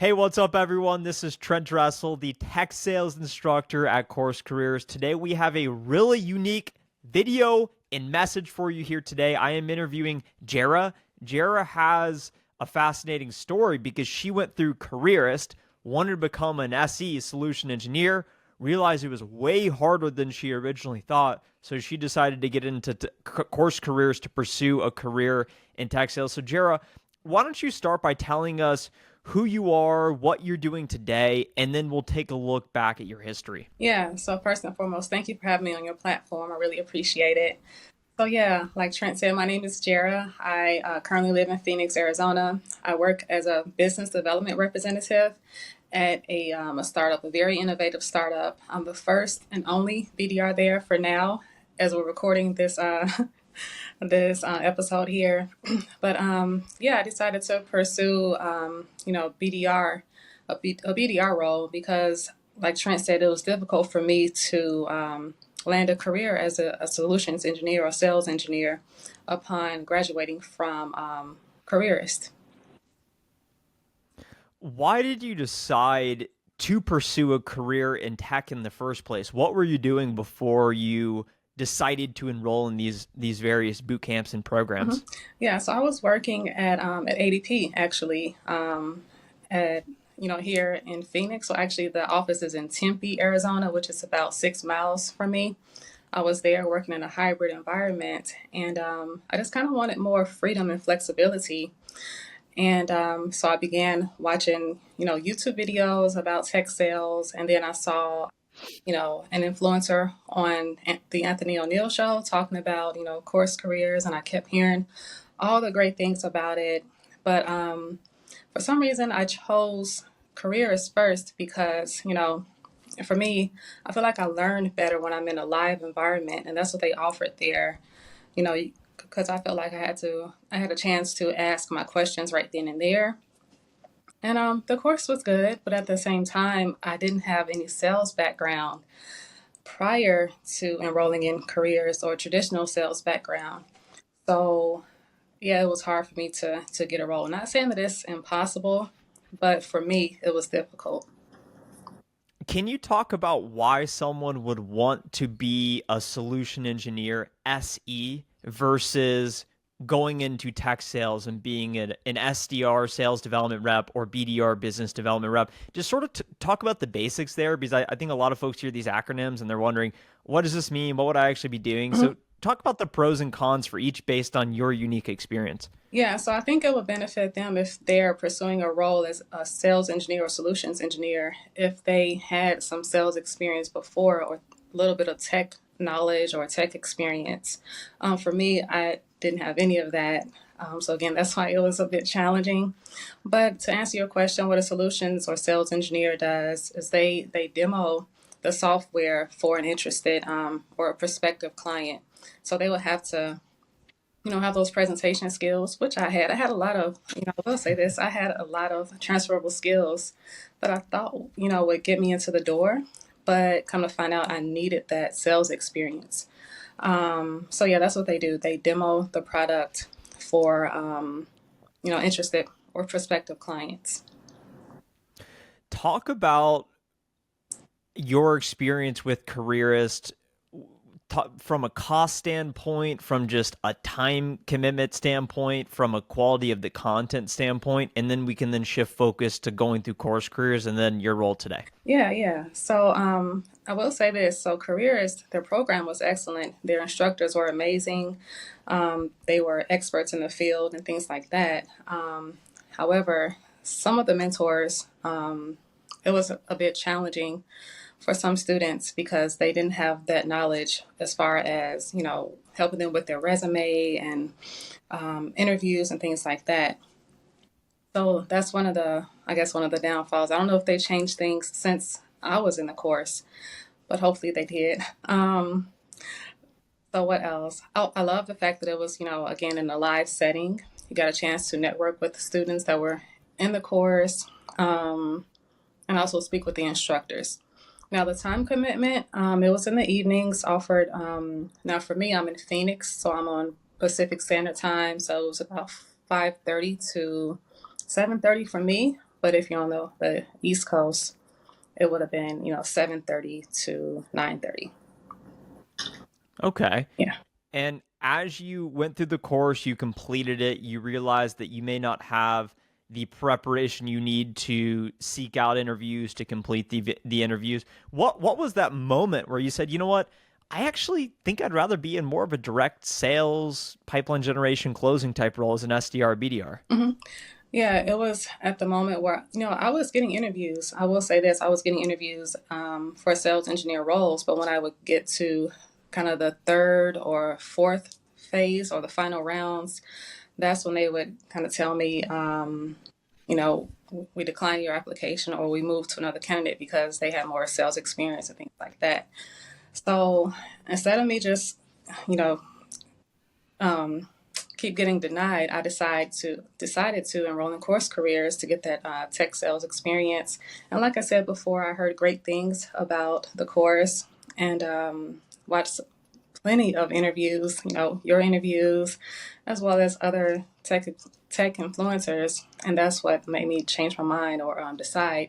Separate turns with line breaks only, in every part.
Hey, what's up, everyone? This is Trent Dressel, the tech sales instructor at CourseCareers. Today, we have a really unique video and message for you here today. I am interviewing Jerra. Jerra has a fascinating story because she went through Careerist, wanted to become an SE, solution engineer, realized it was way harder than she originally thought. So she decided to get into CourseCareers to pursue a career in tech sales. So, Jerra, why don't you start by telling us who you are, what you're doing today, and then we'll take a look back at your history.
Yeah, so first and foremost, thank you for having me on your platform. I really appreciate it. So, yeah, like Trent said, my name is Jerra. I currently live in Phoenix, Arizona. I work as a business development representative at a startup, a very innovative startup. I'm the first and only BDR there for now, as we're recording this episode here. But yeah, I decided to pursue BDR, a BDR role because, like Trent said, it was difficult for me to land a career as a solutions engineer or sales engineer upon graduating from Careerist.
Why did you decide to pursue a career in tech in the first place? What were you doing before you decided to enroll in these various boot camps and
hmm
programs?
Yeah, so I was working at ADP actually, at here in Phoenix. So actually, the office is in Tempe, Arizona, which is about 6 miles from me. I was there working in a hybrid environment, and I just kind of wanted more freedom and flexibility. And so I began watching, YouTube videos about tech sales, and then I saw, an influencer on the Anthony O'Neill show talking about, course careers, and I kept hearing all the great things about it. But for some reason, I chose careers first because, for me, I feel like I learn better when I'm in a live environment, and that's what they offered there. You know, because I felt like I had a chance to ask my questions right then and there. And the course was good, but at the same time, I didn't have any sales background prior to enrolling in careers or traditional sales background. So yeah, it was hard for me to get a role. Not saying that it's impossible, but for me, it was difficult.
Can you talk about why someone would want to be a solution engineer SE versus going into tech sales and being an SDR, sales development rep, or BDR, business development rep? Just sort of talk about the basics there, because I think a lot of folks hear these acronyms and they're wondering, what does this mean? What would I actually be doing?
Mhm.
So talk about the pros and cons for each based on your unique experience.
Yeah, so I think it would benefit them if they're pursuing a role as a sales engineer or solutions engineer, if they had some sales experience before or a little bit of tech knowledge or tech experience. For me, I didn't have any of that. So again, that's why it was a bit challenging. But to answer your question, what a solutions or sales engineer does is they demo the software for an interested or a prospective client. So they would have to have those presentation skills, which I had. I had a lot of, I will say this, I had a lot of transferable skills that I thought, would get me into the door. But come to find out, I needed that sales experience. So yeah, that's what they do. They demo the product for, interested or prospective clients.
Talk about your experience with Careerist from a cost standpoint, from just a time commitment standpoint, from a quality of the content standpoint, and then we can then shift focus to going through CourseCareers and then your role today.
Yeah, yeah. So I will say this. So Careerist, their program was excellent. Their instructors were amazing. They were experts in the field and things like that. However, some of the mentors, it was a bit challenging for some students because they didn't have that knowledge as far as, helping them with their resume and interviews and things like that. So that's I guess, one of the downfalls. I don't know if they changed things since I was in the course, but hopefully they did. So what else? Oh, I love the fact that it was, again, in a live setting. You got a chance to network with the students that were in the course, and also speak with the instructors. Now the time commitment, it was in the evenings offered. Now for me, I'm in Phoenix, so I'm on Pacific Standard Time, so it was about 5:30 to 7:30 for me. But if you're on the East Coast, it would have been, 7:30 to 9:30.
Okay.
Yeah.
And as you went through the course, you completed it, you realized that you may not have the preparation you need to seek out interviews to complete the interviews. What was that moment where you said, "You know what? I actually think I'd rather be in more of a direct sales, pipeline generation, closing type role as an SDR, BDR."
hmm Yeah, it was at the moment where, I was getting interviews. I will say this, I was getting interviews for sales engineer roles, but when I would get to kind of the third or fourth phase or the final rounds, that's when they would kind of tell me, you know, we decline your application or we move to another candidate because they have more sales experience and things like that. So instead of me just, you know, um, keep getting denied, I decided to enroll in Course Careers to get that tech sales experience. And like I said before, I heard great things about the course and watched plenty of interviews. Your interviews, as well as other tech influencers, and that's what made me change my mind or decide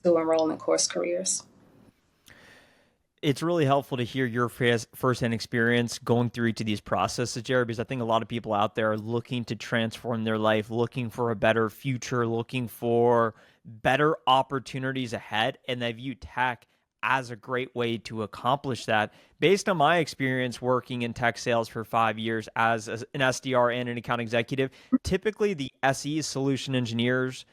to enroll in Course Careers.
It's really helpful to hear your firsthand experience going through each of these processes, Jerry, because I think a lot of people out there are looking to transform their life, looking for a better future, looking for better opportunities ahead, and they view tech as a great way to accomplish that. Based on my experience working in tech sales for 5 years as an SDR and an account executive, typically the SE solution engineers,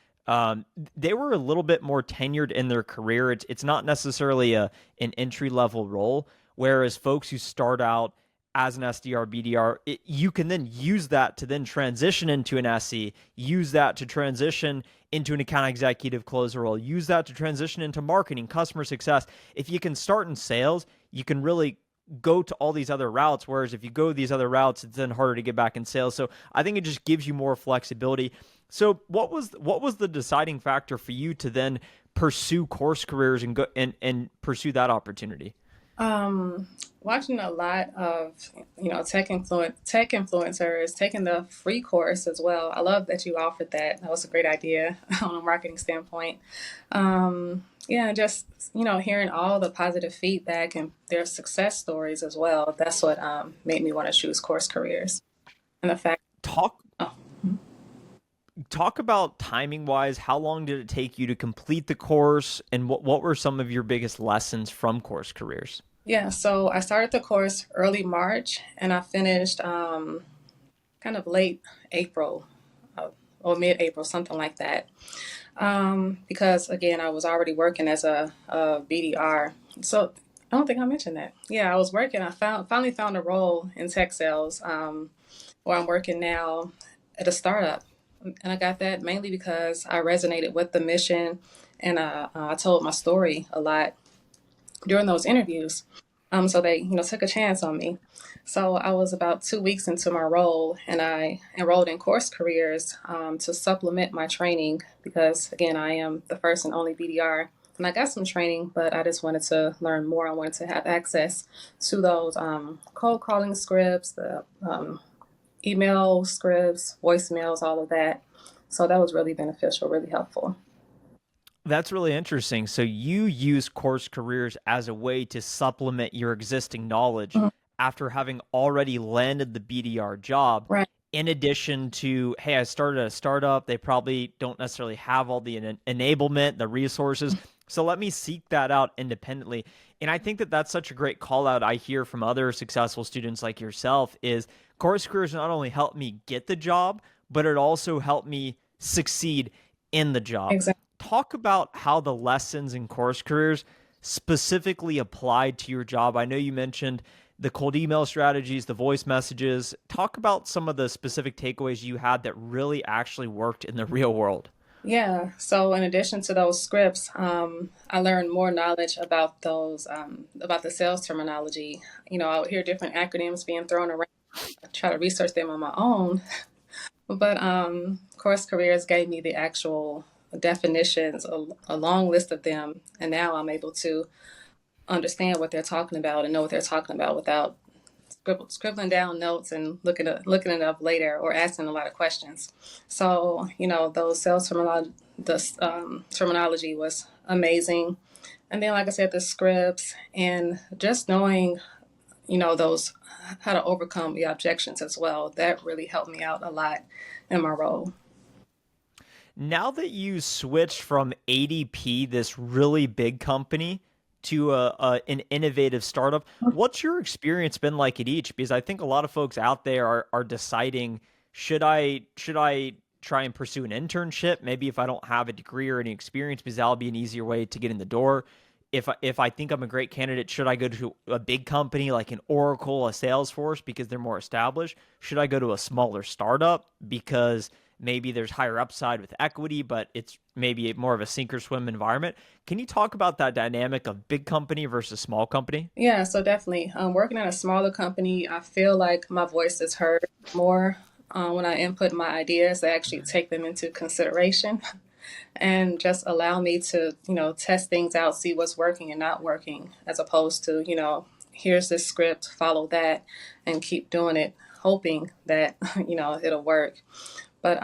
they were a little bit more tenured in their career. It's not necessarily an entry level role. Whereas folks who start out as an SDR, BDR, you can then use that to then transition into an SE, use that to transition into an account executive closer role, use that to transition into marketing, customer success. If you can start in sales, you can really go to all these other routes. Whereas if you go these other routes, it's then harder to get back in sales. So I think it just gives you more flexibility. So what was the deciding factor for you to then pursue Course Careers and go and pursue that opportunity?
Um, Watching a lot of tech influencers taking the free course as well. I love that you offered that. That was a great idea on a marketing standpoint. Yeah, and just hearing all the positive feedback and their success stories as well. That's what made me want to choose Course Careers. And the fact,
Talk
oh,
talk about timing wise. How long did it take you to complete the course, and what were some of your biggest lessons from Course Careers?
yeah. So I started the course early March, and I finished kind of late April uh, or mid-April, something like that. Because again, I was already working as a BDR. So I don't think I mentioned that. Yeah, I was working. I finally found a role in tech sales where I'm working now at a startup, and I got that mainly because I resonated with the mission, and I told my story a lot during those interviews. So they, took a chance on me. So I was about 2 weeks into my role, and I enrolled in Course Careers to supplement my training because, again, I am the first and only BDR. And I got some training, but I just wanted to learn more. I wanted to have access to those cold calling scripts, the email scripts, voicemails, all of that. So that was really beneficial, really helpful.
That's really interesting. So you use Course Careers as a way to supplement your existing knowledge
Mhm.
after having already landed the BDR job.
Right.
In addition to, hey, I started a startup. They probably don't necessarily have all the enablement, the resources. So let me seek that out independently. And I think that that's such a great call out I hear from other successful students like yourself is Course Careers not only helped me get the job, but it also helped me succeed in the job.
Exactly.
Talk about how the lessons in Course Careers specifically applied to your job. I know you mentioned the cold email strategies, the voice messages. Talk about some of the specific takeaways you had that really actually worked in the real world.
Yeah. So in addition to those scripts, I learned more knowledge about about the sales terminology. I would hear different acronyms being thrown around. I try to research them on my own, but Course Careers gave me the actual definitions, a long list of them, and now I'm able to understand what they're talking about and know what they're talking about without scribbling down notes and looking it up later or asking a lot of questions. So, those sales terminology was amazing. And then, like I said, the scripts and just knowing, those how to overcome the objections as well. That really helped me out a lot in my role.
Now that you switched from ADP, this really big company, to an innovative startup, what's your experience been like at each? Because I think a lot of folks out there are deciding, should I try and pursue an internship? Maybe if I don't have a degree or any experience, because that'll be an easier way to get in the door. If I think I'm a great candidate, should I go to a big company like an Oracle, a Salesforce, because they're more established? Should I go to a smaller startup because maybe there's higher upside with equity, but it's maybe more of a sink or swim environment? Can you talk about that dynamic of big company versus small company?
Yeah, so definitely. Working at a smaller company, I feel like my voice is heard more when I input my ideas. They actually take them into consideration and just allow me to, test things out, see what's working and not working, as opposed to, here's this script, follow that, and keep doing it, hoping that, it'll work. But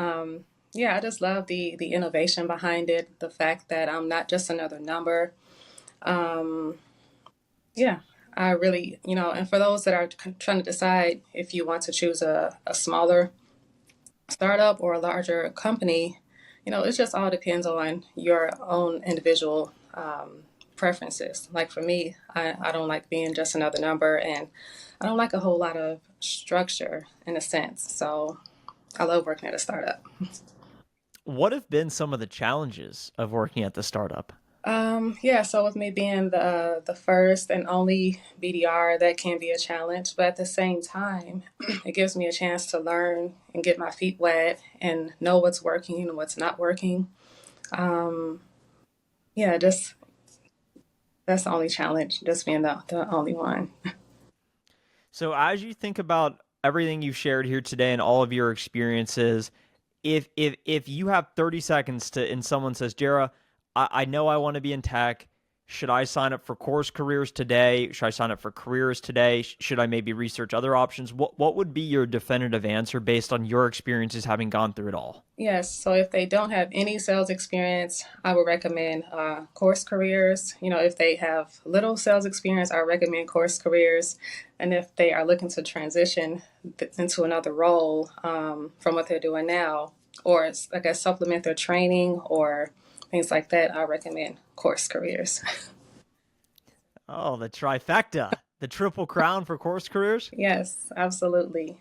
yeah, I just love the innovation behind it, the fact that I'm not just another number. Um, yeah, I really, and for those that are trying to decide if you want to choose a smaller startup or a larger company, it just all depends on your own individual preferences. Like for me, I don't like being just another number, and I don't like a whole lot of structure in a sense. So I love working at a startup.
What have been some of the challenges of working at the startup?
Yeah, so with me being the first and only BDR, that can be a challenge, but at the same time, it gives me a chance to learn and get my feet wet and know what's working and what's not working. Um, yeah, just that's the only challenge, just being the only one.
So as you think about everything you've shared here today and all of your experiences, if you have 30 seconds to and someone says, Jerra, I know I want to be in tech. Should I sign up for Course Careers today? Should I sign up for Careers today? Should I maybe research other options? What would be your definitive answer based on your experiences having gone through it all?
Yes, so if they don't have any sales experience, I would recommend Course Careers. If they have little sales experience, I recommend Course Careers. And if they are looking to transition into another role from what they're doing now, or I guess supplement their training or things like that, I recommend Course Careers.
Oh, the trifecta, the triple crown for Course Careers.
Yes, absolutely.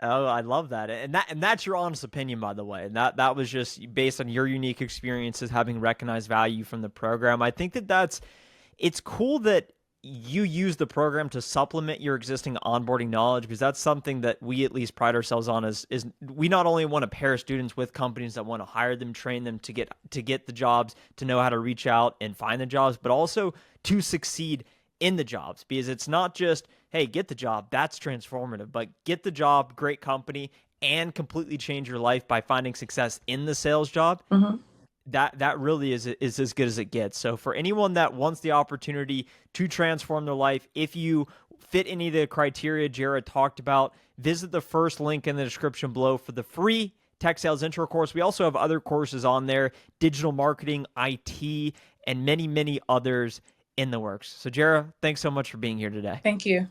Oh, I love that. And that's your honest opinion, by the way. And that was just based on your unique experiences having recognized value from the program. I think that's it's cool that you use the program to supplement your existing onboarding knowledge, because that's something that we at least pride ourselves on is we not only want to pair students with companies that want to hire them, train them to get the jobs, to know how to reach out and find the jobs, but also to succeed in the jobs, because it's not just, hey, get the job, that's transformative, but get the job, great company, and completely change your life by finding success in the sales job.
Hmm.
That really is as good as it gets. So for anyone that wants the opportunity to transform their life, if you fit any of the criteria Jerra talked about, visit the first link in the description below for the free tech sales intro course. We also have other courses on there, digital marketing, IT, and many, many others in the works. So Jerra, thanks so much for being here today.
Thank you.